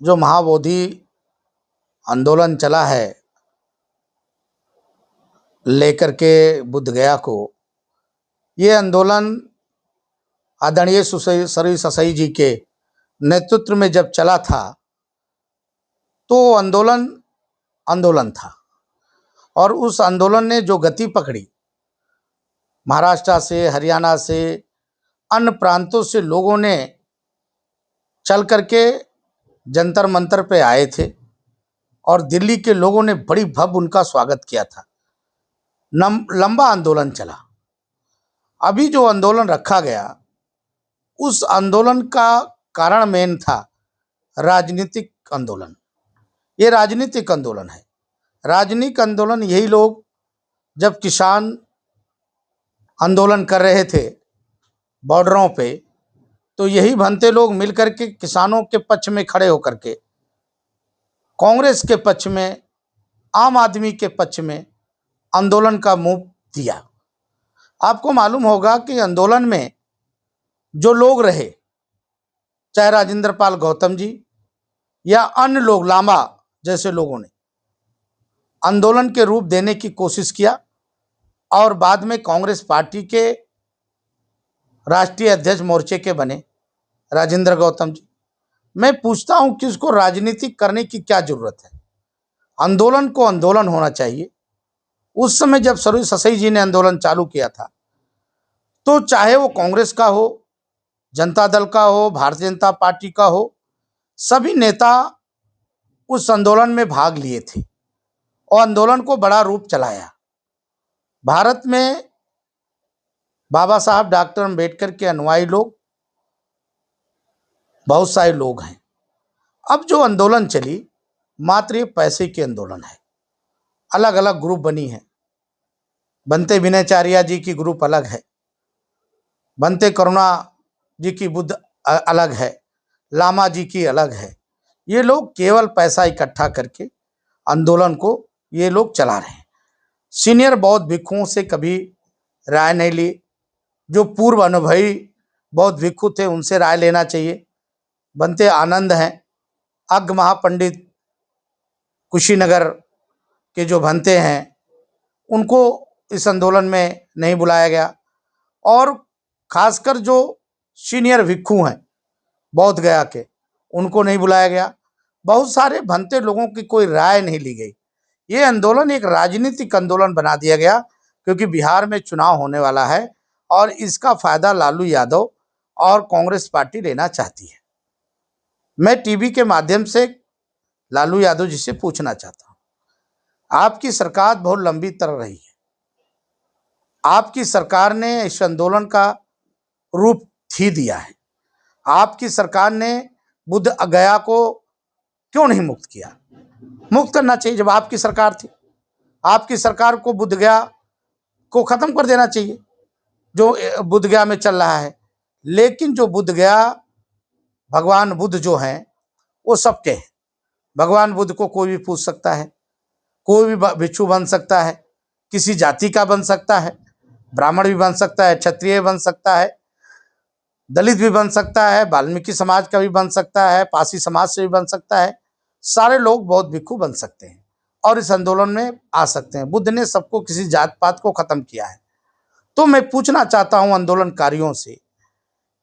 जो महाबोधि आंदोलन चला है लेकर के बुद्ध गया को, ये आंदोलन आदरणीय श्री ससाई जी के नेतृत्व में जब चला था तो आंदोलन आंदोलन था। और उस आंदोलन ने जो गति पकड़ी, महाराष्ट्र से, हरियाणा से, अन्य प्रांतों से लोगों ने चल करके जंतर मंतर पे आए थे और दिल्ली के लोगों ने बड़ी भव्य उनका स्वागत किया था। लंबा आंदोलन चला। अभी जो आंदोलन रखा गया, उस आंदोलन का कारण मेन था राजनीतिक आंदोलन। ये राजनीतिक आंदोलन है। राजनीतिक आंदोलन यही लोग जब किसान आंदोलन कर रहे थे बॉर्डरों पे, तो यही भंते लोग मिलकर के किसानों के पक्ष में खड़े होकर के कांग्रेस के पक्ष में, आम आदमी के पक्ष में आंदोलन का मुंह दिया। आपको मालूम होगा कि आंदोलन में जो लोग रहे, चाहे राजेंद्र पाल गौतम जी या अन्य लोग, लांबा जैसे लोगों ने आंदोलन के रूप देने की कोशिश किया और बाद में कांग्रेस पार्टी के राष्ट्रीय अध्यक्ष मोर्चे के बने राजेंद्र गौतम जी। मैं पूछता हूं कि उसको राजनीतिक करने की क्या जरूरत है? आंदोलन को आंदोलन होना चाहिए। उस समय जब सरोज ससाई जी ने आंदोलन चालू किया था, तो चाहे वो कांग्रेस का हो, जनता दल का हो, भारतीय जनता पार्टी का हो, सभी नेता उस आंदोलन में भाग लिए थे और आंदोलन को बड़ा रूप चलाया। भारत में बाबा साहब डॉक्टर अम्बेडकर के अनुयायी लोग बहुत सारे लोग हैं। अब जो आंदोलन चली, मात्र ये पैसे की आंदोलन है। अलग अलग ग्रुप बनी है। बनते विनयचार्या जी की ग्रुप अलग है, बनते करुणा जी की बुद्ध अलग है, लामा जी की अलग है। ये लोग केवल पैसा इकट्ठा करके आंदोलन को ये लोग चला रहे हैं। सीनियर बौद्ध भिक्षुओं से कभी राय नहीं ली। जो पूर्व अनुभवी बौद्ध भिक्षु थे उनसे राय लेना चाहिए। बनते आनंद हैं, अग्र महापंडित कुशीनगर के जो बनते हैं, उनको इस आंदोलन में नहीं बुलाया गया। और खासकर जो सीनियर भिक्षु हैं बौद्ध गया के, उनको नहीं बुलाया गया। बहुत सारे भंते लोगों की कोई राय नहीं ली गई। ये आंदोलन एक राजनीतिक आंदोलन बना दिया गया, क्योंकि बिहार में चुनाव होने वाला है और इसका फायदा लालू यादव और कांग्रेस पार्टी लेना चाहती है। मैं टीवी के माध्यम से लालू यादव जी से पूछना चाहता हूं, आपकी सरकार बहुत लंबी तर रही है। आपकी सरकार ने इस आंदोलन का रूप ही दिया है। आपकी सरकार ने बुद्ध गया को क्यों नहीं मुक्त किया? मुक्त करना चाहिए। जब आपकी सरकार थी, आपकी सरकार को बुद्ध गया को खत्म कर देना चाहिए जो बुद्ध गया में चल रहा है। लेकिन जो बुद्ध गया, भगवान बुद्ध जो हैं वो सबके हैं। भगवान बुद्ध को कोई भी पूछ सकता है, कोई भी भिक्षु बन सकता है, किसी जाति का बन सकता है, ब्राह्मण भी बन सकता है, क्षत्रिय बन सकता है, दलित भी बन सकता है, वाल्मीकि समाज का भी बन सकता है, पासी समाज से भी बन सकता है। सारे लोग बौद्ध भिक्षु बन सकते हैं और इस आंदोलन में आ सकते हैं। बुद्ध ने सबको, किसी जात पात को खत्म किया है। तो मैं पूछना चाहता हूं आंदोलनकारियों से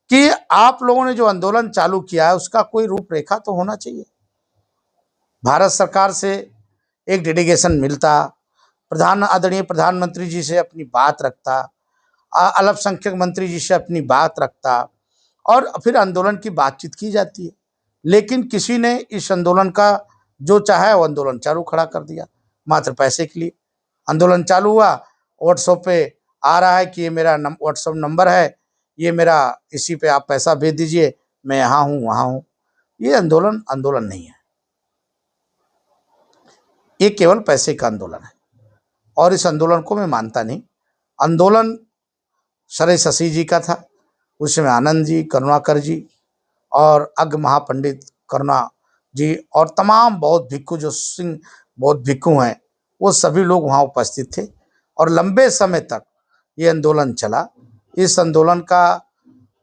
कि आप लोगों ने जो आंदोलन चालू किया है उसका कोई रूपरेखा तो होना चाहिए। भारत सरकार से एक डेलीगेशन मिलता, आदरणीय प्रधानमंत्री जी से अपनी बात रखता, अल्पसंख्यक मंत्री जी से अपनी बात रखता और फिर आंदोलन की बातचीत की जाती है। लेकिन किसी ने इस आंदोलन का जो चाहा वो आंदोलन चालू खड़ा कर दिया, मात्र पैसे के लिए। आंदोलन चालू हुआ, व्हाट्सएप पे आ रहा है कि ये मेरा व्हाट्सएप नंबर है, ये मेरा, इसी पे आप पैसा भेज दीजिए, मैं यहाँ हूँ वहाँ हूँ। ये आंदोलन नहीं है, ये केवल पैसे का आंदोलन है और इस आंदोलन को मैं मानता नहीं। आंदोलन सरोज ससाई जी का था, उसमें आनंद जी, करुणाकर जी और अग्र महापंडित करुणा जी और तमाम बौद्ध भिक्षु, जो सिंह बौद्ध भिक्षु हैं, वो सभी लोग वहाँ उपस्थित थे और लंबे समय तक ये आंदोलन चला। इस आंदोलन का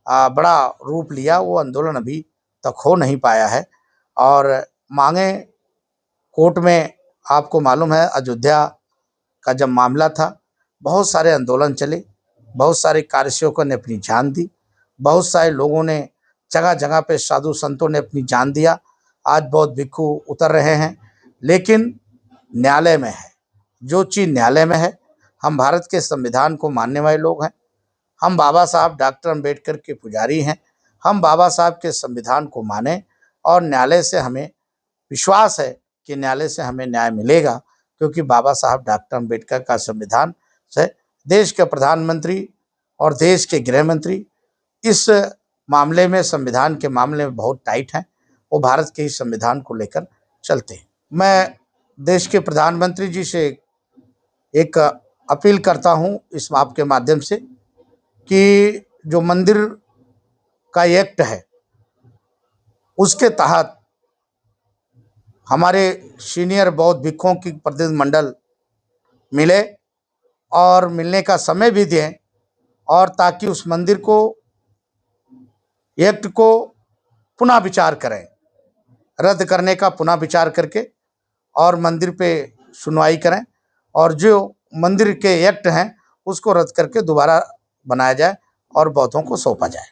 बड़ा रूप लिया। वो आंदोलन अभी तक हो नहीं पाया है और मांगे कोर्ट में। आपको मालूम है अयोध्या का जब मामला था, बहुत सारे आंदोलन चले, बहुत सारे कार्यसेवकों ने अपनी जान दी, बहुत सारे लोगों ने जगह जगह पे साधु संतों ने अपनी जान दिया। आज बहुत भिक्षु उतर रहे हैं, लेकिन न्यायालय में है, जो चीज़ न्यायालय में है। हम भारत के संविधान को मानने वाले लोग हैं। हम बाबा साहब डॉक्टर अंबेडकर के पुजारी हैं। हम बाबा साहब के संविधान को माने और न्यायालय से हमें विश्वास है कि न्यायालय से हमें न्याय मिलेगा, क्योंकि बाबा साहब डॉक्टर अंबेडकर का संविधान से देश के प्रधानमंत्री और देश के गृह मंत्री इस मामले में, संविधान के मामले में बहुत टाइट हैं। वो भारत के ही संविधान को लेकर चलते हैं। मैं देश के प्रधानमंत्री जी से एक अपील करता हूं इस आपके माध्यम से कि जो मंदिर का एक्ट है उसके तहत हमारे सीनियर बौद्ध भिक्षुओं की प्रतिनिधिमंडल मिले और मिलने का समय भी दें, और ताकि उस मंदिर को, एक्ट को पुनः विचार करें, रद्द करने का पुनः विचार करके और मंदिर पे सुनवाई करें, और जो मंदिर के एक्ट हैं उसको रद्द करके दोबारा बनाया जाए और बौद्धों को सौंपा जाए।